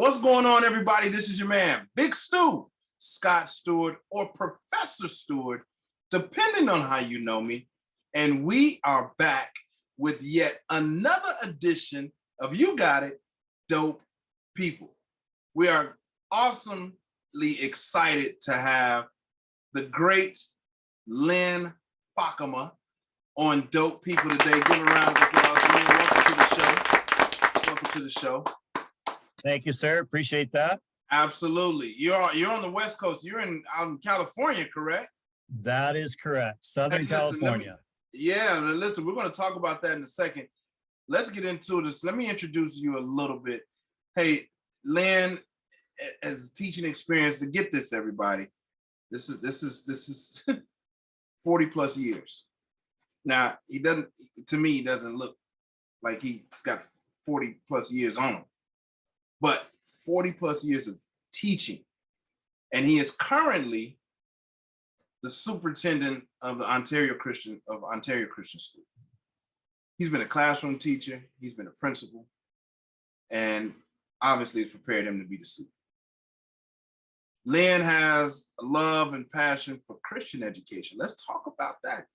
What's going on, everybody? This is your man, Big Stu, Scott Stewart, or Professor Stewart, depending on how you know me. And we are back with yet another edition of You Got It, Dope People. We are awesomely excited to have the great Lynn Fakkema on Dope People today. Give a round of applause. Lynn, welcome to the show. Welcome to the show. Thank you, sir. Appreciate that. Absolutely. You're on the West Coast. You're out in California, correct? That is correct. Southern California. Listen, we're going to talk about that in a second. Let's get into this. Let me introduce you a little bit. Hey, Lynn, as a teaching experience, to get this, everybody, this is 40 plus years. Now, he doesn't look like he's got 40 plus years on him. But 40 plus years of teaching. And he is currently the superintendent of the Ontario Christian School. He's been a classroom teacher, he's been a principal, and obviously it's prepared him to be the super. Lynn has a love and passion for Christian education. Let's talk about that.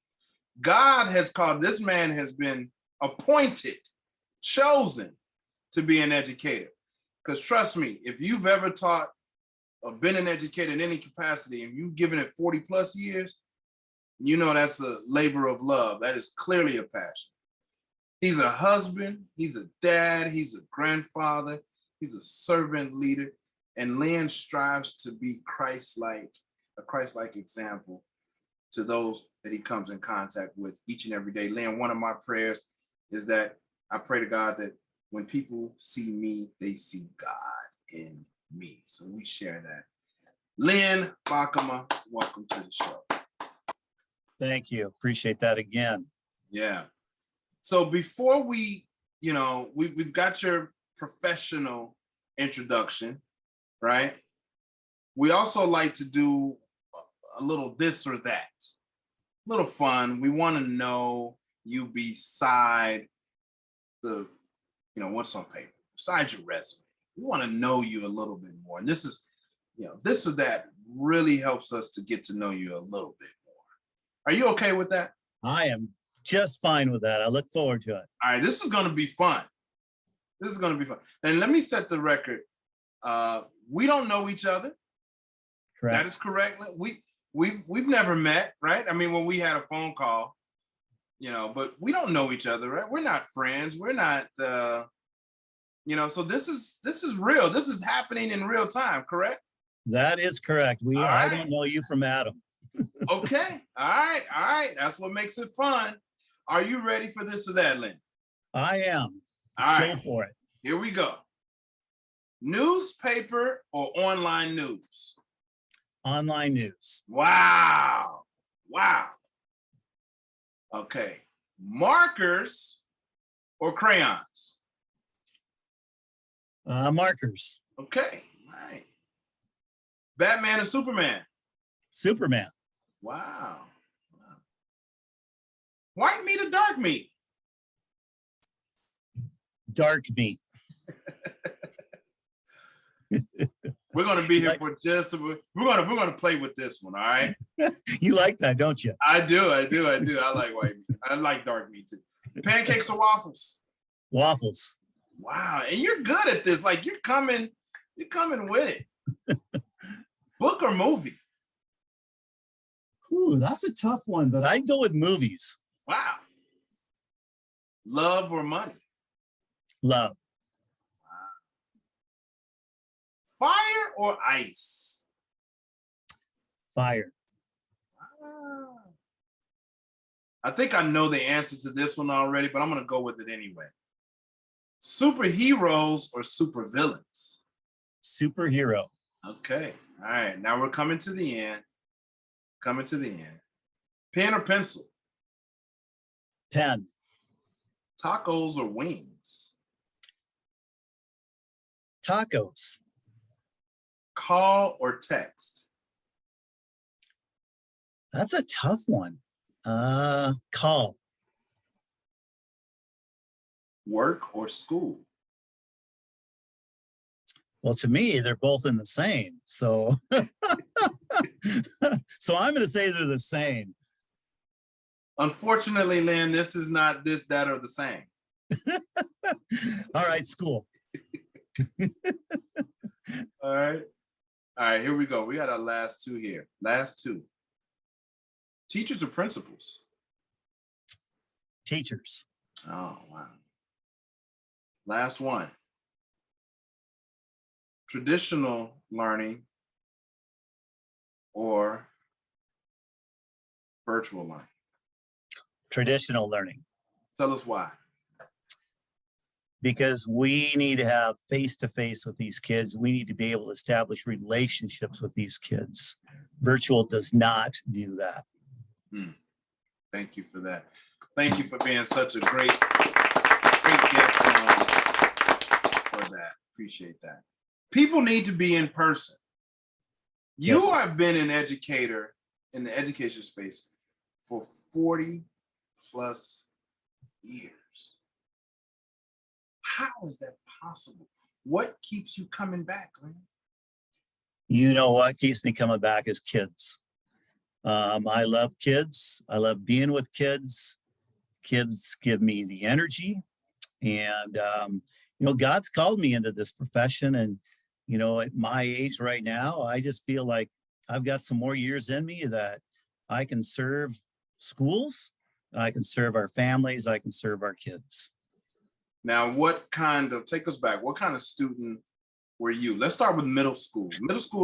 God has called, this man has been appointed, chosen to be an educator. Because trust me, if you've ever taught or been an educator in any capacity and you've given it 40 plus years, you know that's a labor of love. That is clearly a passion. He's a husband, he's a dad, he's a grandfather, he's a servant leader, and Lynn strives to be Christ-like, a Christ-like example to those that he comes in contact with each and every day. Lynn, one of my prayers is that I pray to God that when people see me, they see God in me. So we share that. Lynn Fakkema, welcome to the show. Thank you. Appreciate that again. Yeah. So before we've got your professional introduction, right? We also like to do a little this or that, a little fun. We want to know you beside the what's on paper, besides your resume. We want to know you a little bit more. And this is, this or that really helps us to get to know you a little bit more. Are you okay with that? I am just fine with that. I look forward to it. All right, this is going to be fun. And let me set the record. We don't know each other. Correct. That is correct. We've never met, right? I mean, when we had a phone call, but we don't know each other, right? We're not friends. We're not, so this is real. This is happening in real time, correct? That is correct. I don't know you from Adam. Okay. All right. That's what makes it fun. Are you ready for this or that, Lynn? I am. All right. Go for it. Here we go. Newspaper or online news? Online news. Wow. Okay. Markers or crayons? Markers. Okay. All right. Batman or Superman? Superman. Wow. White meat or dark meat? Dark meat. We're going to be here for we're going to play with this one, all right? You like that, don't you? I do. I like white meat. I like dark meat too. Pancakes or waffles? Waffles. Wow. And you're good at this. Like you're coming with it. Book or movie? Ooh, that's a tough one, but I'd go with movies. Wow. Love or money? Love. Fire or ice? Fire. Wow. I think I know the answer to this one already, but I'm going to go with it anyway. Superheroes or supervillains? Superhero. Okay. All right. Now we're coming to the end. Pen or pencil? Pen. Tacos or wings? Tacos. Call or text? That's a tough one. Call. Work or school? Well, to me, they're both in the same. So, so I'm going to say they're the same. Unfortunately, Lynn, this is not this, that, or the same. All right, school. All right. All right, here we go. We got our last two here. Last two. Teachers or principals? Teachers. Oh, wow. Last one. Traditional learning or virtual learning? Traditional learning. Tell us why. Because we need to have face-to-face with these kids. We need to be able to establish relationships with these kids. Virtual does not do that. Thank you for that. Thank you for being such a great guest for that. Appreciate that. People need to be in person. You Yes. have been an educator in the education space for 40 plus years. How is that possible? What keeps you coming back, Lynn? You know what keeps me coming back is kids. I love kids. I love being with kids. Kids give me the energy. And, you know, God's called me into this profession. And, you know, at my age right now, I just feel like I've got some more years in me that I can serve schools, I can serve our families, I can serve our kids. Now, take us back, what kind of student were you? Let's start with middle school,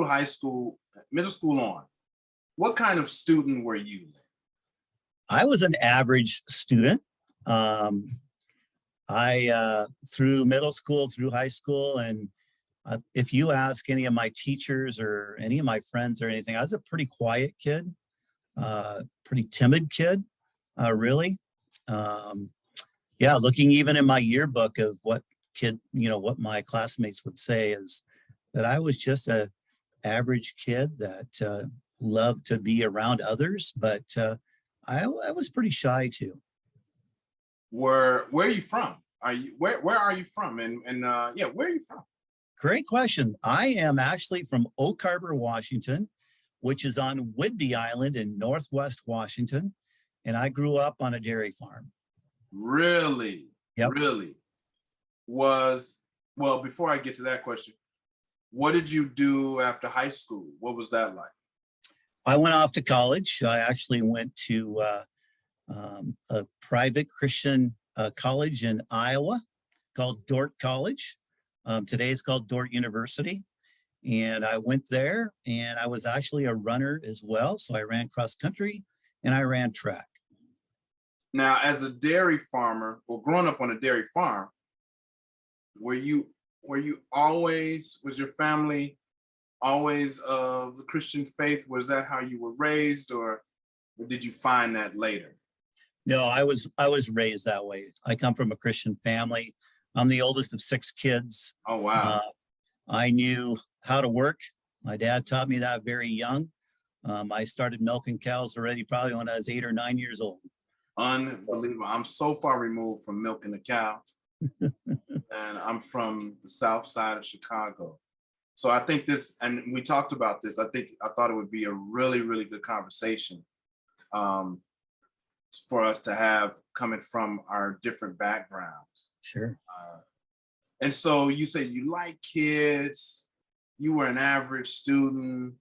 high school, middle school on. What kind of student were you? I was an average student. Through middle school, through high school, and if you ask any of my teachers or any of my friends or anything, I was a pretty quiet kid, pretty timid kid, really. Yeah, looking even in my yearbook of what my classmates would say is that I was just a average kid that loved to be around others, but I was pretty shy too. Where are you from? Where are you from? And yeah, where are you from? Great question. I am actually from Oak Harbor, Washington, which is on Whidbey Island in Northwest Washington. And I grew up on a dairy farm. Really? Yep. Really? Well, before I get to that question, what did you do after high school? What was that like? I went off to college. I actually went to a private Christian college in Iowa called Dordt College. Today it's called Dordt University. And I went there and I was actually a runner as well. So I ran cross country and I ran track. Now, as a dairy farmer, or growing up on a dairy farm, was your family always of the Christian faith? Was that how you were raised, or did you find that later? No, I was raised that way. I come from a Christian family. I'm the oldest of 6 kids. Oh, wow. I knew how to work. My dad taught me that very young. I started milking cows already probably when I was 8 or 9 years old. Unbelievable. I'm so far removed from milking a cow. And I'm from the south side of Chicago. So I think this, and we talked about this, I thought it would be a really, really good conversation for us to have coming from our different backgrounds. Sure. And so you say you like kids, you were an average student,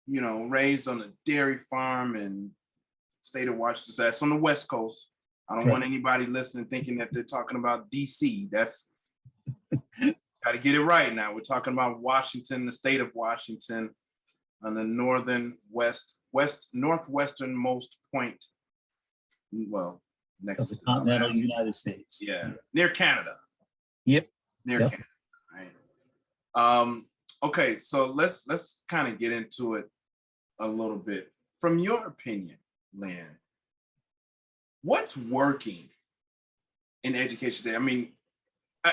you know, raised on a dairy farm in state of Washington. That's on the West Coast. I don't want anybody listening thinking that they're talking about DC. That's got to get it right now. We're talking about Washington, the state of Washington, on the northwesternmost point. Well, next Of the to continental Alaska. United States. Yeah, near Canada. Yep. Near Canada. Right. Okay, so let's kind of get into it a little bit. From your opinion, Lynn, what's working in education today? I mean,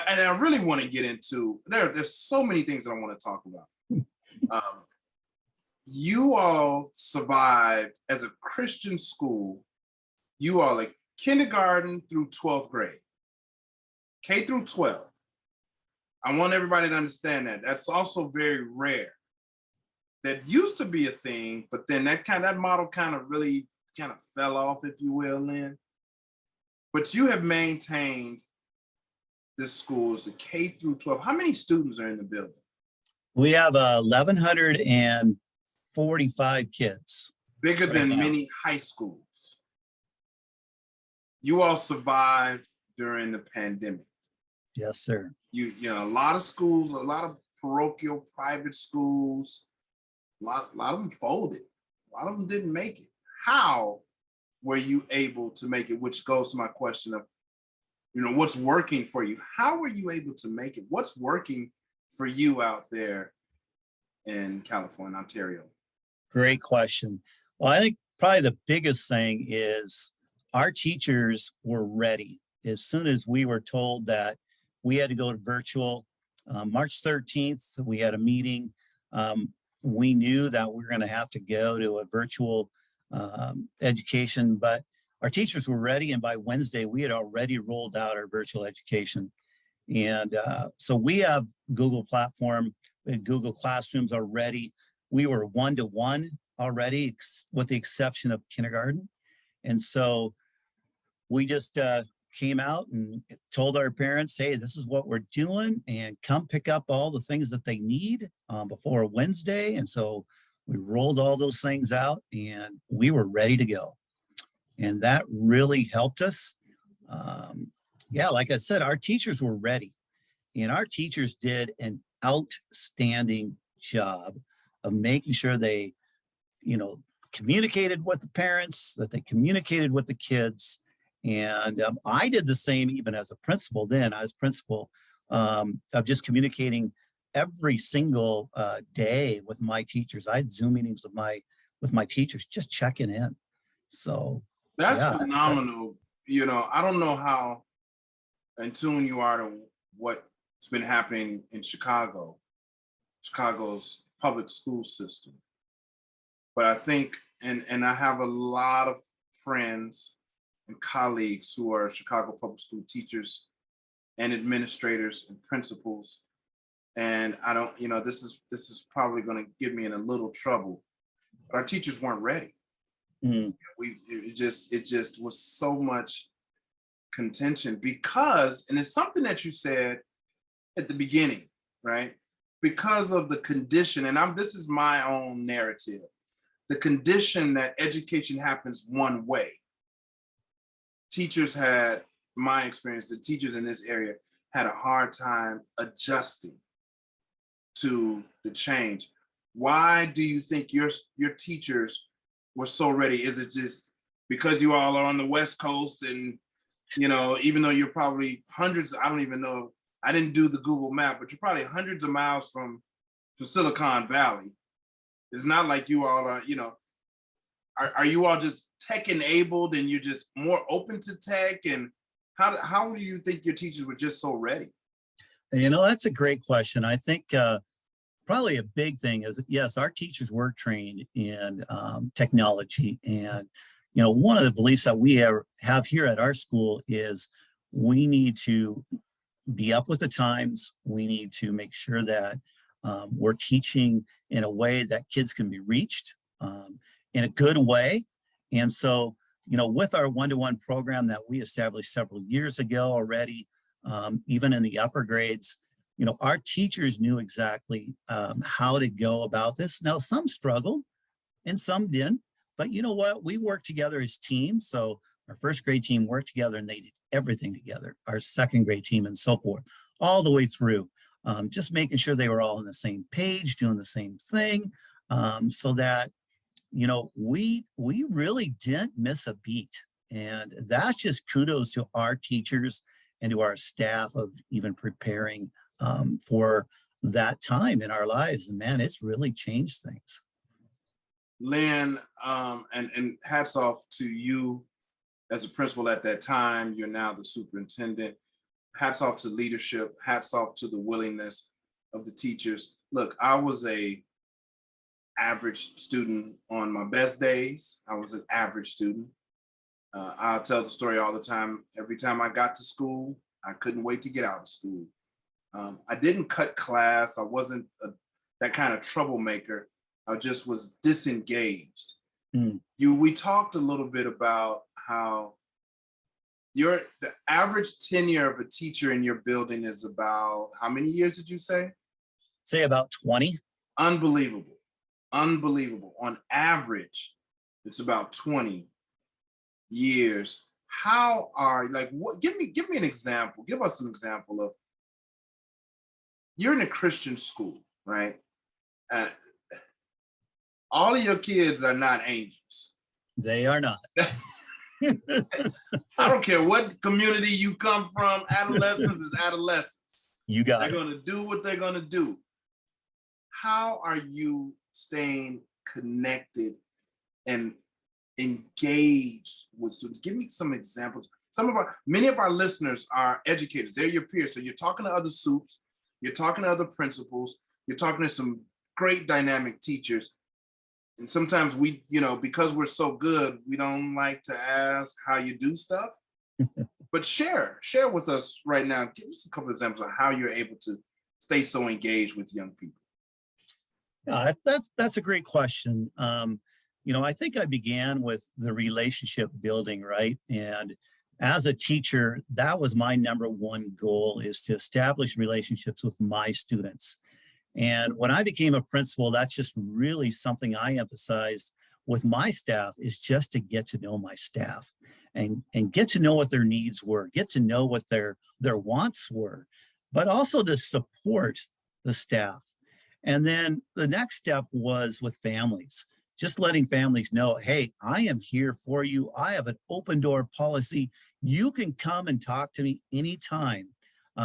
and I really want to get into, there's so many things that I want to talk about. You all survived as a Christian school. You are like kindergarten through 12th grade, K through 12. I want everybody to understand that. That's also very rare. That used to be a thing, but then that model kind of really kind of fell off, if you will, Lynn. But you have maintained this school as a K through 12. How many students are in the building? We have 1,145 kids. Bigger right than now. many high schools. You all survived during the pandemic. Yes, sir. You know, a lot of schools, a lot of parochial private schools, a lot of them folded. A lot of them didn't make it. How were you able to make it? Which goes to my question of, what's working for you? How were you able to make it? What's working for you out there in California, Ontario? Great question. Well, I think probably the biggest thing is our teachers were ready. As soon as we were told that we had to go to virtual, March 13th, we had a meeting. We knew that we were going to have to go to a virtual education, but our teachers were ready. And by Wednesday, we had already rolled out our virtual education. And so we have Google platform and Google Classrooms already. We were one-to-one already, with the exception of kindergarten. And so we just came out and told our parents, hey, this is what we're doing, and come pick up all the things that they need before Wednesday. And so we rolled all those things out and we were ready to go. And that really helped us. Yeah, like I said, our teachers were ready, and our teachers did an outstanding job of making sure they, communicated with the parents, that they communicated with the kids. And I did the same even as a principal then. I was principal of just communicating every single day with my teachers. I had Zoom meetings with my teachers, just checking in. So that's phenomenal. I don't know how in tune you are to what's been happening in Chicago's public school system. But I think, and I have a lot of friends and colleagues who are Chicago public school teachers and administrators and principals. And I don't, this is probably going to get me in a little trouble, but our teachers weren't ready. It just was so much contention because, and it's something that you said at the beginning, right? Because of the condition, and this is my own narrative, the condition that education happens one way. Teachers had, my experience, the teachers in this area had a hard time adjusting to the change. Why do you think your teachers were so ready? Is it just because you all are on the West Coast and, even though you're probably hundreds, I don't even know, I didn't do the Google map, but you're probably hundreds of miles from Silicon Valley. It's not like you all are, are you all just tech enabled and you're just more open to tech? And how do you think your teachers were just so ready? That's a great question. I think probably a big thing is, yes, our teachers were trained in technology. And, one of the beliefs that we have here at our school is we need to be up with the times. We need to make sure that we're teaching in a way that kids can be reached in a good way. And so, with our one-to-one program that we established several years ago already, even in the upper grades, our teachers knew exactly how to go about this. Now, some struggled and some didn't, but you know what? We worked together as teams. So our first grade team worked together and they did everything together. Our second grade team and so forth, all the way through, just making sure they were all on the same page, doing the same thing, so that, we really didn't miss a beat. And that's just kudos to our teachers and to our staff of even preparing for that time in our lives. And man, it's really changed things. Lynn, and hats off to you as a principal at that time. You're now the superintendent. Hats off to leadership. Hats off to the willingness of the teachers. Look, I was a average student on my best days. I was an average student. I'll tell the story all the time. Every time I got to school, I couldn't wait to get out of school. I didn't cut class. I wasn't that kind of troublemaker. I just was disengaged. Mm. We talked a little bit about how the average tenure of a teacher in your building is about how many years did you say? Say about 20. Unbelievable. Unbelievable. On average, it's about 20 years. How are like what give me an example. Give us an example of you're in a Christian school, right? Uh, all of your kids are not angels. They are not. I don't care what community you come from, adolescence is adolescence. You got They're it. going to do what they're going to do. How are you staying connected and engaged with students? Give me some examples. Many of our listeners are educators. They're your peers. So you're talking to other SUPs, you're talking to other principals, you're talking to some great dynamic teachers. And sometimes we, because we're so good, we don't like to ask how you do stuff. But share with us right now. Give us a couple of examples of how you're able to stay so engaged with young people. Yeah, that's a great question. I think I began with the relationship building, right? And as a teacher, that was my number one goal, is to establish relationships with my students. And when I became a principal, that's just really something I emphasized with my staff, is just to get to know my staff and get to know what their needs were, get to know what their wants were, but also to support the staff. And then the next step was with families, just letting families know, hey, I am here for you. I have an open door policy. You can come and talk to me anytime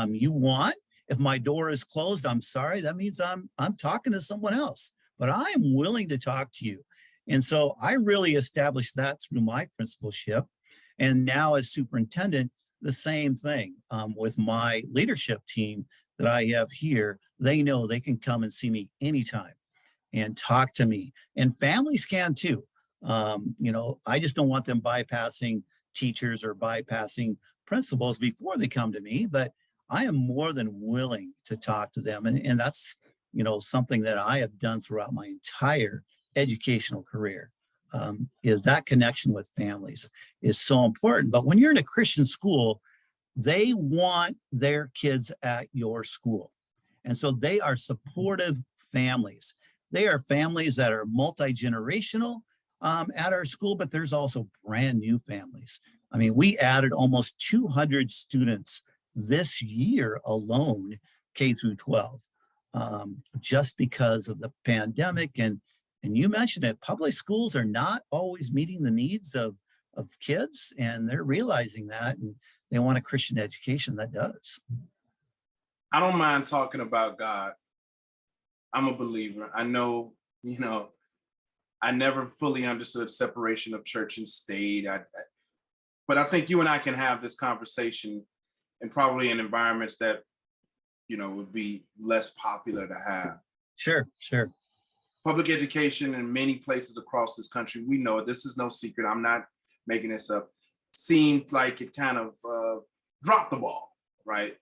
you want. If my door is closed, I'm sorry. That means I'm talking to someone else, but I am willing to talk to you. And so I really established that through my principalship. And now as superintendent, the same thing with my leadership team that I have here. They know they can come and see me anytime and talk to me. And families can too. I just don't want them bypassing teachers or bypassing principals before they come to me, but I am more than willing to talk to them. And that's, something that I have done throughout my entire educational career, is that connection with families is so important. But when you're in a Christian school, they want their kids at your school. And so they are supportive families. They are families that are multi-generational at our school, but there's also brand new families. I mean, we added almost 200 students this year alone, K through 12, just because of the pandemic. And you mentioned it, public schools are not always meeting the needs of kids, and they're realizing that, and they want a Christian education that does. I don't mind talking about God. I'm a believer. I know, I never fully understood separation of church and state. But I think you and I can have this conversation, and probably in environments that, would be less popular to have. Sure. Public education in many places across this country, we know it. This is no secret. I'm not making this up. Seemed like it kind of dropped the ball, right?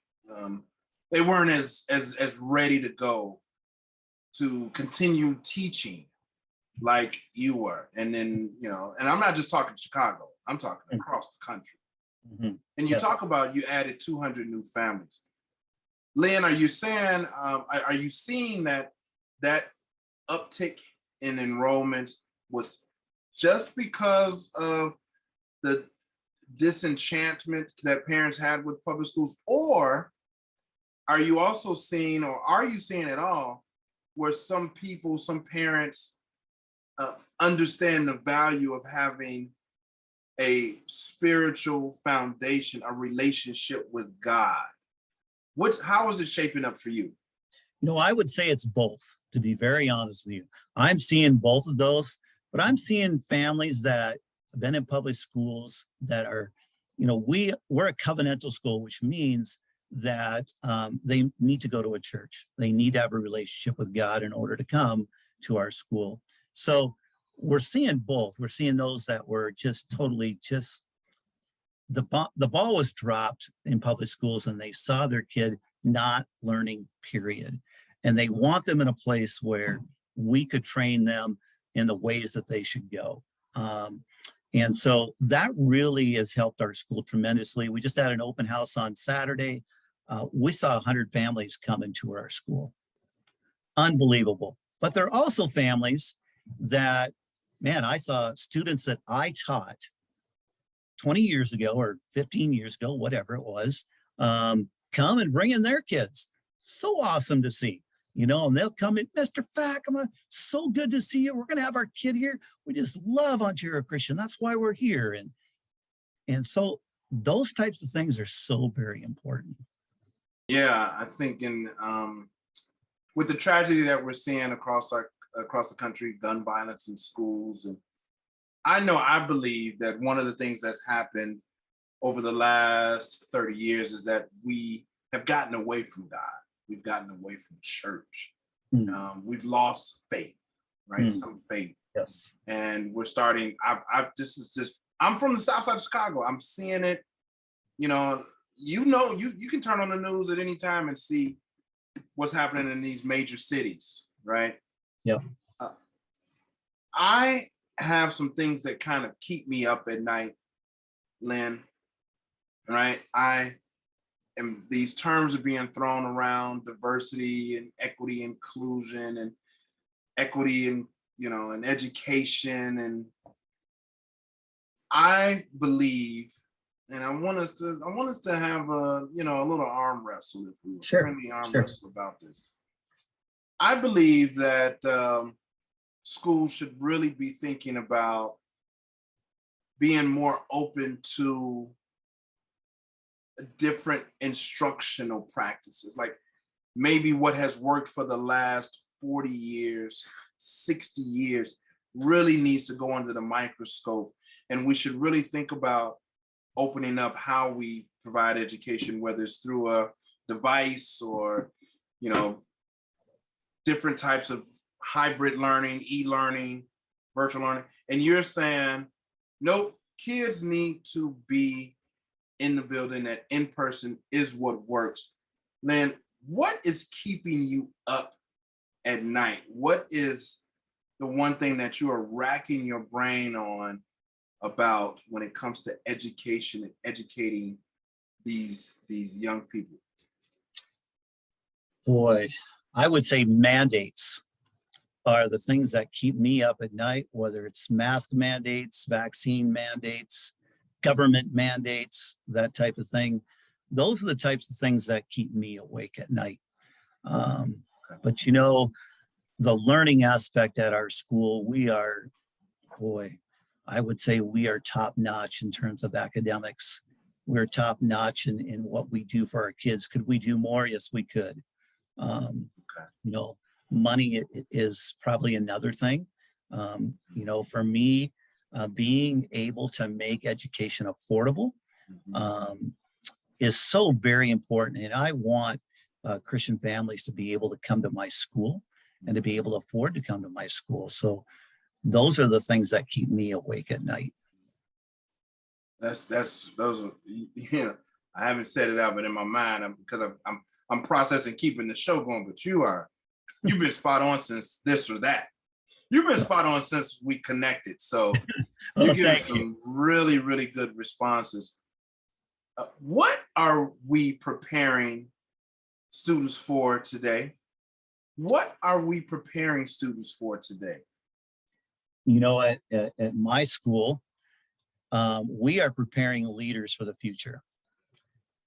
They weren't as ready to go to continue teaching like you were. And then, and I'm not just talking Chicago, I'm talking across the country. Mm-hmm. And you talk about, you added 200 new families. Lynn, are you saying, are you seeing that uptick in enrollments was just because of the disenchantment that parents had with public schools? Or are you also seeing, or are you seeing at all, where some parents understand the value of having a spiritual foundation, a relationship with God? How is it shaping up for you? I would say it's both, to be very honest with you. I'm seeing both of those, but I'm seeing families that have been in public schools that are, we're a covenantal school, which means that they need to go to a church. They need to have a relationship with God in order to come to our school. So we're seeing both. We're seeing those that were just totally the ball was dropped in public schools, and they saw their kid not learning, period. And they want them in a place where we could train them in the ways that they should go. And so that really has helped our school tremendously. We just had an open house on Saturday. We saw 100 families come into our school. Unbelievable. But there are also families that, man, I saw students that I taught 20 years ago or 15 years ago, whatever it was, come and bring in their kids. So awesome to see, you know, and they'll come in, Mr. Fakkema, so good to see you. We're going to have our kid here. We just love Ontario Christian. That's why we're here. And so those types of things are so very important. Yeah, I think with the tragedy that we're seeing across the country, gun violence in schools, and I believe that one of the things that's happened over the last 30 years is that we have gotten away from God. We've gotten away from church. We've lost faith, right? Some faith. Yes. And we're starting. I'm from the South Side of Chicago. I'm seeing it. You can turn on the news at any time and see what's happening in these major cities, right? Yeah. I have some things that kind of keep me up at night, Lynn, right? These terms are being thrown around: diversity and equity, inclusion, and equity and, and education. And I believe, and I want us to have a little arm wrestle, if we will, friendly arm wrestle about this. I believe that schools should really be thinking about being more open to different instructional practices. Like maybe what has worked for the last 40 years, 60 years really needs to go under the microscope. And we should really think about opening up how we provide education, whether it's through a device or, different types of hybrid learning, e-learning, virtual learning. And you're saying, nope, kids need to be in the building, that in person is what works. Lynn, what is keeping you up at night? What is the one thing that you are racking your brain on about when it comes to education and educating these young people? Boy, I would say mandates are the things that keep me up at night, whether it's mask mandates, vaccine mandates, government mandates, that type of thing. Those are the types of things that keep me awake at night. But the learning aspect at our school, I would say we are top notch in terms of academics. We're top notch in what we do for our kids. Could we do more? Yes, we could. Money is probably another thing. For me, being able to make education affordable is so very important. And I want Christian families to be able to come to my school and to be able to afford to come to my school. So those are the things that keep me awake at night. Those are, I haven't said it out, but in my mind, because I'm processing keeping the show going, but you've been spot on since this or that. You've been spot on since we connected. So you give some really, really good responses. What are we preparing students for today? What are we preparing students for today? At my school, we are preparing leaders for the future.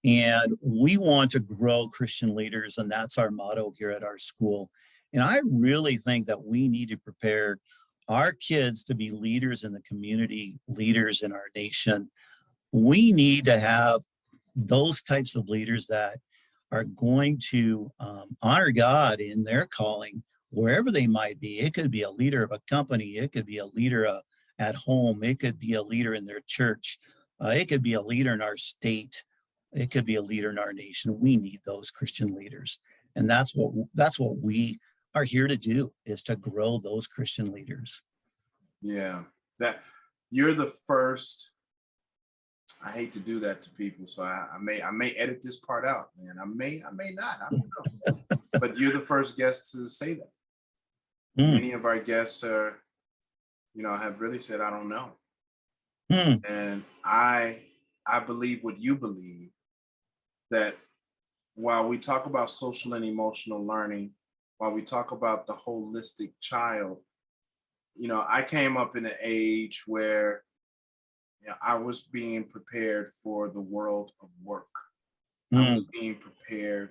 And we want to grow Christian leaders, and that's our motto here at our school. And I really think that we need to prepare our kids to be leaders in the community, leaders in our nation. We need to have those types of leaders that are going to honor God in their calling, wherever they might be. It could be a leader of a company. It could be a leader at home. It could be a leader in their church. It could be a leader in our state. It could be a leader in our nation. We need those Christian leaders. And that's what we are here to do, is to grow those Christian leaders. Yeah, that you're the first I hate to do that to people, so I may edit this part out, man. I may not. I don't know. But you're the first guest to say that. Mm, Many of our guests are, have really said, I don't know. mm, And I believe what you believe, that while we talk about social and emotional learning, while we talk about the holistic child, I came up in an age where I was being prepared for the world of work. I was mm. being prepared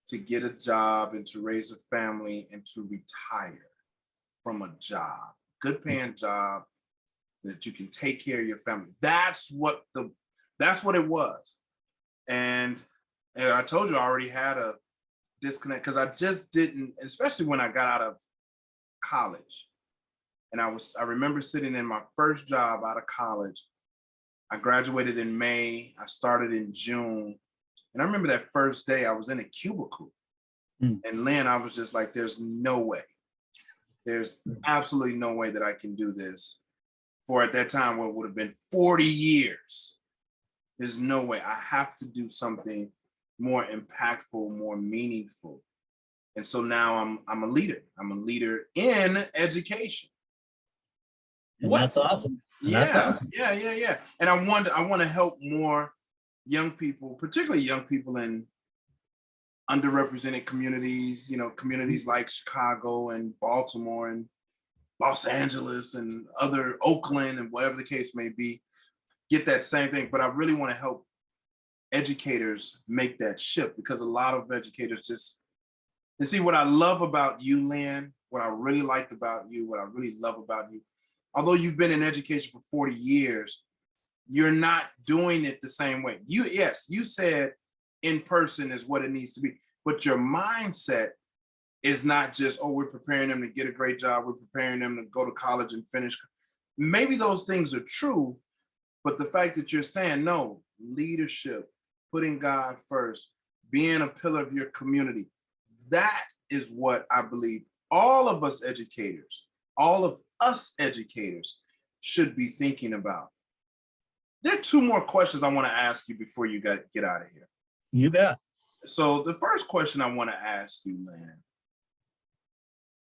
to get a job and to raise a family and to retire from a job, good paying job that you can take care of your family. That's what it was. And I told you I already had a disconnect because I just didn't, especially when I got out of college. And I remember sitting in my first job out of college. I graduated in May. I started in June. And I remember that first day I was in a cubicle. Mm. And Lynn, I was just like, there's no way. There's absolutely no way that I can do this for, at that time, what would have been 40 years. There's no way. I have to do something more impactful, more meaningful. And so now I'm a leader. I'm a leader in education. And What? that's awesome. And that's Yeah, awesome. yeah. And I want to help more young people, particularly young people in underrepresented communities, communities like Chicago and Baltimore and Los Angeles and other Oakland and whatever the case may be, get that same thing. But I really want to help educators make that shift, because a lot of educators just, and see, what I love about you, Lynn, what I really liked about you, what I really love about you, although you've been in education for 40 years, you're not doing it the same way. Yes, you said in person is what it needs to be, but your mindset is not just, oh, we're preparing them to get a great job, we're preparing them to go to college and finish. Maybe those things are true, but the fact that you're saying, no, leadership, putting God first, being a pillar of your community, that is what I believe all of us educators, should be thinking about. There are two more questions I want to ask you before you get out of here. You bet. So the first question I want to ask you, Lynn,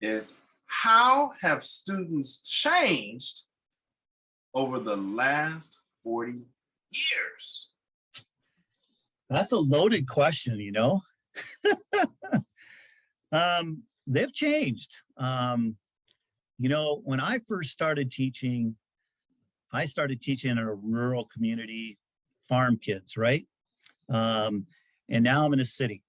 is how have students changed over the last 40 years? That's a loaded question, they've changed. When I first started teaching, I started teaching in a rural community, farm kids, right? And now I'm in a city,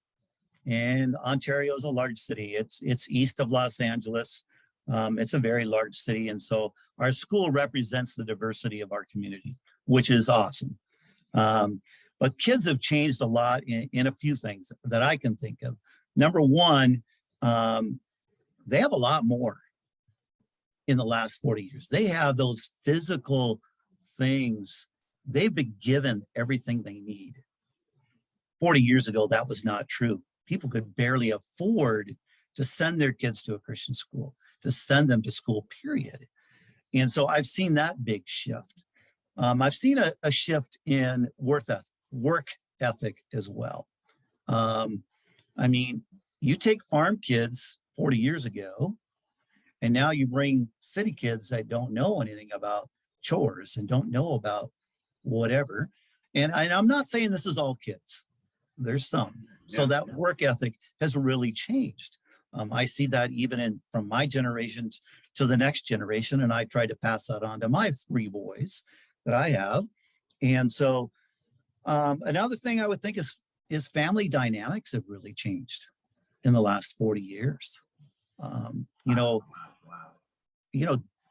and Ontario is a large city. It's east of Los Angeles. It's a very large city. And so our school represents the diversity of our community, which is awesome. But kids have changed a lot in a few things that I can think of. Number one, they have a lot more in the last 40 years. They have those physical things. They've been given everything they need. 40 years ago, that was not true. People could barely afford to send their kids to a Christian school, to send them to school, period. And so I've seen that big shift. I've seen a shift in work ethic as well. I mean, you take farm kids 40 years ago, and now you bring city kids that don't know anything about chores and don't know about whatever. And I'm not saying this is all kids. There's some. So that work ethic has really changed. I see that even from my generation to the next generation, and I try to pass that on to my 3 boys that I have. And so another thing I would think is family dynamics have really changed in the last 40 years. Wow.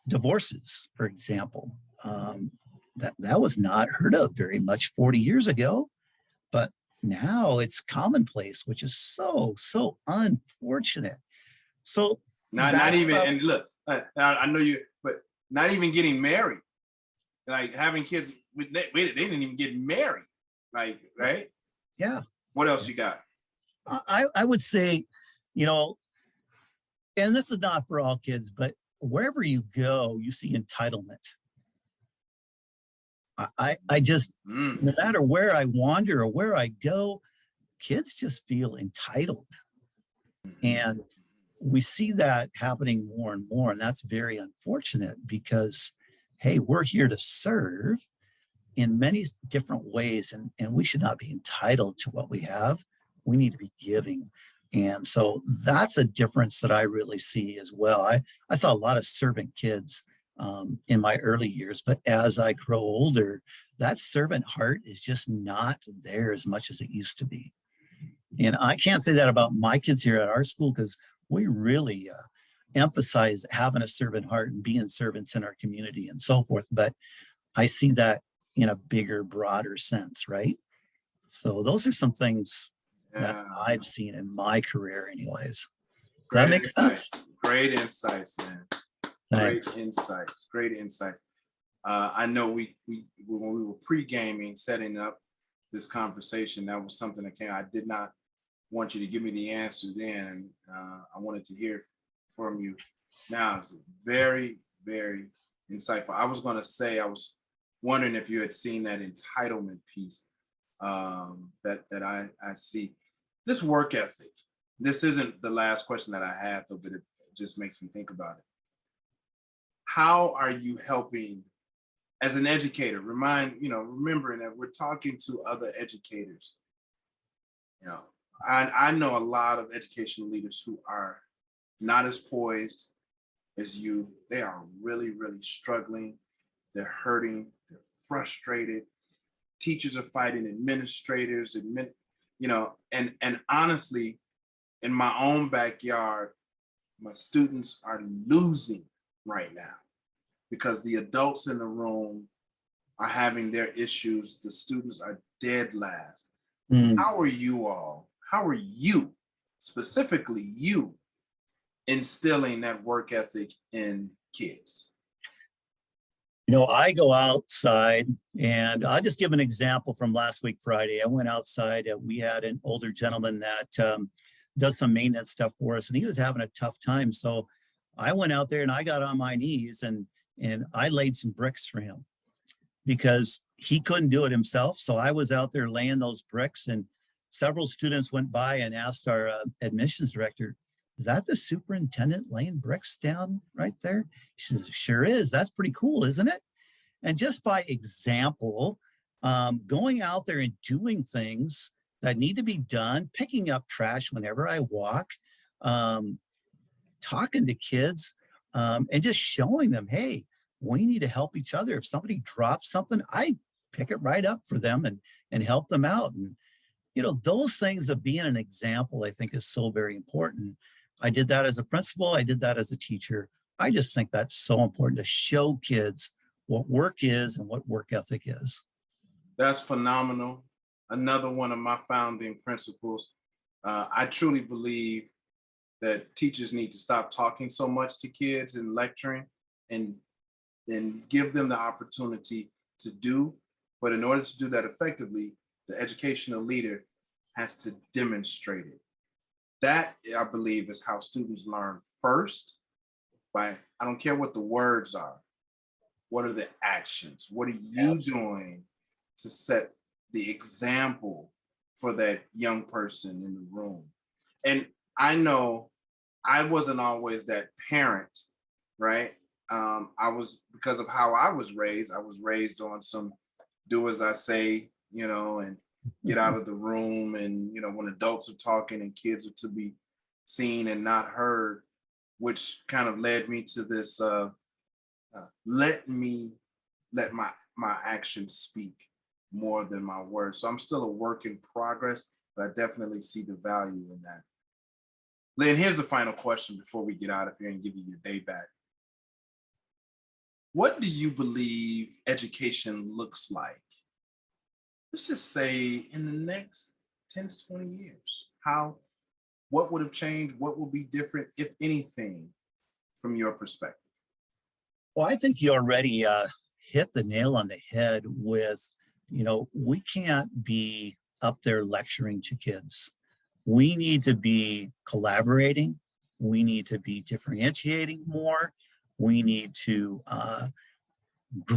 Divorces, for example, that was not heard of very much 40 years ago, but now it's commonplace, which is so unfortunate. So not even, and look, I know you, but not even getting married, like having kids, they didn't even get married, like, right? Yeah. What else you got? I would say, and this is not for all kids, but wherever you go, you see entitlement. I just, no Mm. matter where I wander or where I go, kids just feel entitled. Mhm. And we see that happening more and more. And that's very unfortunate because, hey, we're here to serve in many different ways, and we should not be entitled to what we have. We need to be giving. And so that's a difference that I really see as well. I saw a lot of servant kids in my early years, but as I grow older, that servant heart is just not there as much as it used to be. And I can't say that about my kids here at our school because we really emphasize having a servant heart and being servants in our community and so forth. But I see that in a bigger, broader sense, right? So those are some things that Yeah. I've seen in my career, anyways. Does that Great make insights. sense? Great insights, man. Great Thanks. insights. Great insights. I know we when we were pre-gaming, setting up this conversation, that was something that came. I did not want you to give me the answer then, and I wanted to hear from you now. It's very, very insightful. I was going to say, I was wondering if you had seen that entitlement piece that I see. This work ethic. This isn't the last question that I have, though, but it just makes me think about it. How are you helping as an educator? Remembering that we're talking to other educators. You know, I know a lot of educational leaders who are not as poised as you. They are really, really struggling. They're hurting. They're frustrated. Teachers are fighting administrators, and honestly, in my own backyard, my students are losing right now because the adults in the room are having their issues. The students are dead last. Mm. How are you, specifically you, instilling that work ethic in kids? I go outside and I'll just give an example from last week, Friday. I went outside. We had an older gentleman that does some maintenance stuff for us, and he was having a tough time. So I went out there and I got on my knees and I laid some bricks for him because he couldn't do it himself. So I was out there laying those bricks, and several students went by and asked our admissions director, "Is that the superintendent laying bricks down right there?" She says, "Sure is. That's pretty cool, isn't it?" And just by example, going out there and doing things that need to be done, picking up trash whenever I walk, um, talking to kids, and just showing them, hey, we need to help each other. If somebody drops something, I pick it right up for them and help them out. And those things of being an example, I think, is so very important. I did that as a principal. I did that as a teacher. I just think that's so important to show kids what work is and what work ethic is. That's phenomenal. Another one of my founding principles. I truly believe that teachers need to stop talking so much to kids and lecturing and give them the opportunity to do. But in order to do that effectively, the educational leader has to demonstrate it. That, I believe, is how students learn first. I don't care what the words are. What are the actions? What are you Absolutely. doing to set the example for that young person in the room? And I know I wasn't always that parent, right? I was, because of how I was raised on some do as I say, and get out of the room. And, when adults are talking and kids are to be seen and not heard, which kind of led me to this let my actions speak more than my words. So I'm still a work in progress, but I definitely see the value in that. Lynn, here's the final question before we get out of here and give you your day back. What do you believe education looks like? Let's just say in the next 10 to 20 years. What would have changed? What will be different, if anything, from your perspective? Well, I think you already hit the nail on the head with, we can't be up there lecturing to kids. We need to be collaborating. We need to be differentiating more. We need to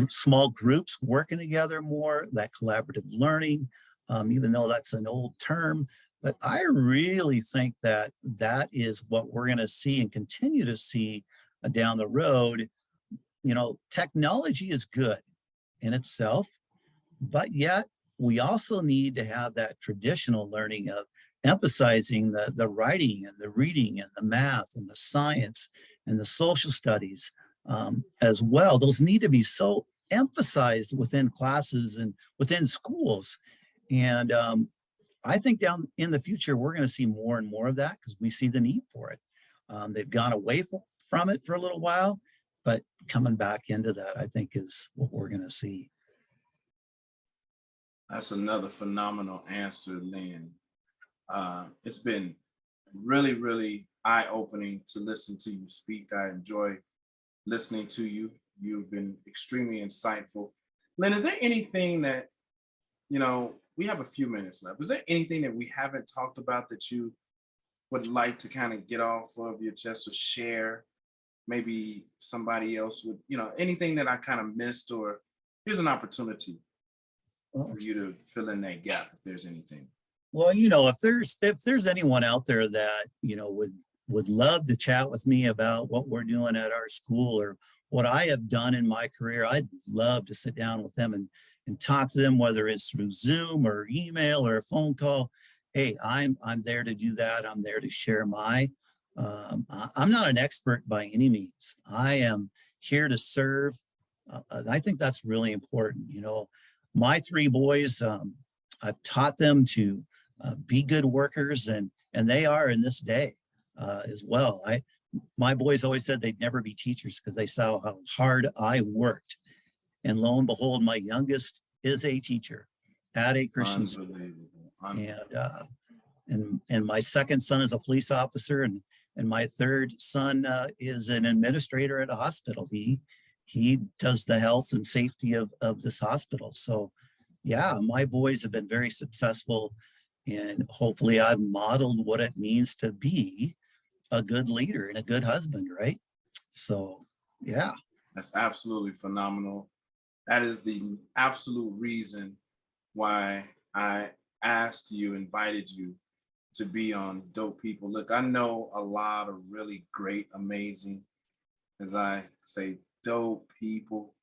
small groups working together more, that collaborative learning, even though that's an old term. But I really think that that is what we're going to see and continue to see down the road. You know, technology is good in itself, but yet we also need to have that traditional learning of emphasizing the writing and the reading and the math and the science and the social studies as well. Those need to be so emphasized within classes and within schools. And I think down in the future, we're going to see more and more of that because we see the need for it. They've gone away from it for a little while, but coming back into that, I think, is what we're going to see. That's another phenomenal answer, Lynn. It's been really, really eye-opening to listen to you speak. I enjoy listening to you. You've been extremely insightful. Lynn, is there anything that, you know, we have a few minutes left. Is there anything that we haven't talked about that you would like to kind of get off of your chest or share? Maybe somebody else would, you know, anything that I kind of missed, or here's an opportunity for you to fill in that gap if there's anything. Well, you know, if there's anyone out there that, you know, would love to chat with me about what we're doing at our school or what I have done in my career, I'd love to sit down with them and talk to them, whether it's through Zoom or email or a phone call. Hey, I'm there to do that. I'm there to share my, I'm not an expert by any means. I am here to serve. I think that's really important. You know, my three boys, I've taught them to be good workers, and they are in this day as well. My boys always said they'd never be teachers because they saw how hard I worked. And lo and behold, my youngest is a teacher at a Christian school. And my second son is a police officer, and my third son is an administrator at a hospital. He does the health and safety of this hospital. So yeah, my boys have been very successful, and hopefully I've modeled what it means to be a good leader and a good husband, right? So yeah. That's absolutely phenomenal. That is the absolute reason why I invited you to be on Dope People. Look, I know a lot of really great, amazing, as I say, dope people.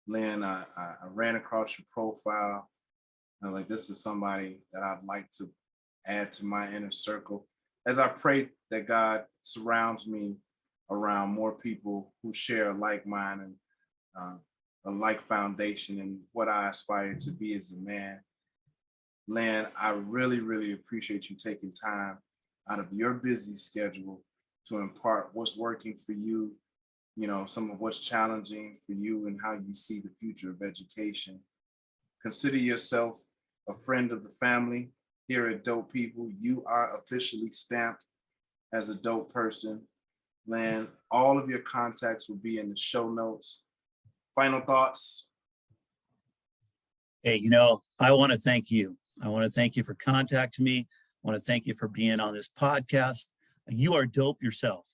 Lynn, I ran across your profile. I'm like, this is somebody that I'd like to add to my inner circle. As I pray that God surrounds me around more people who share a like mind and a like foundation in what I aspire to be as a man. Lynn, I really, really appreciate you taking time out of your busy schedule to impart what's working for you, you know, some of what's challenging for you and how you see the future of education. Consider yourself a friend of the family here at Dope People. You are officially stamped as a dope person. Lynn, all of your contacts will be in the show notes. Final thoughts? Hey, you know, I want to thank you. I want to thank you for contacting me. I want to thank you for being on this podcast. You are dope yourself,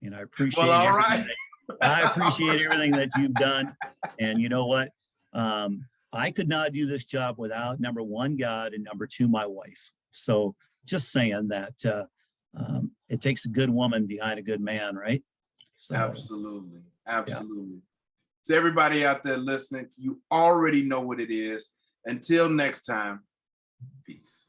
and I appreciate I appreciate everything that you've done. And you know what? I could not do this job without, number one, God, and number two, my wife. So just saying that it takes a good woman behind a good man, right? So, absolutely. Absolutely. Yeah. To everybody out there listening, you already know what it is. Until next time, peace.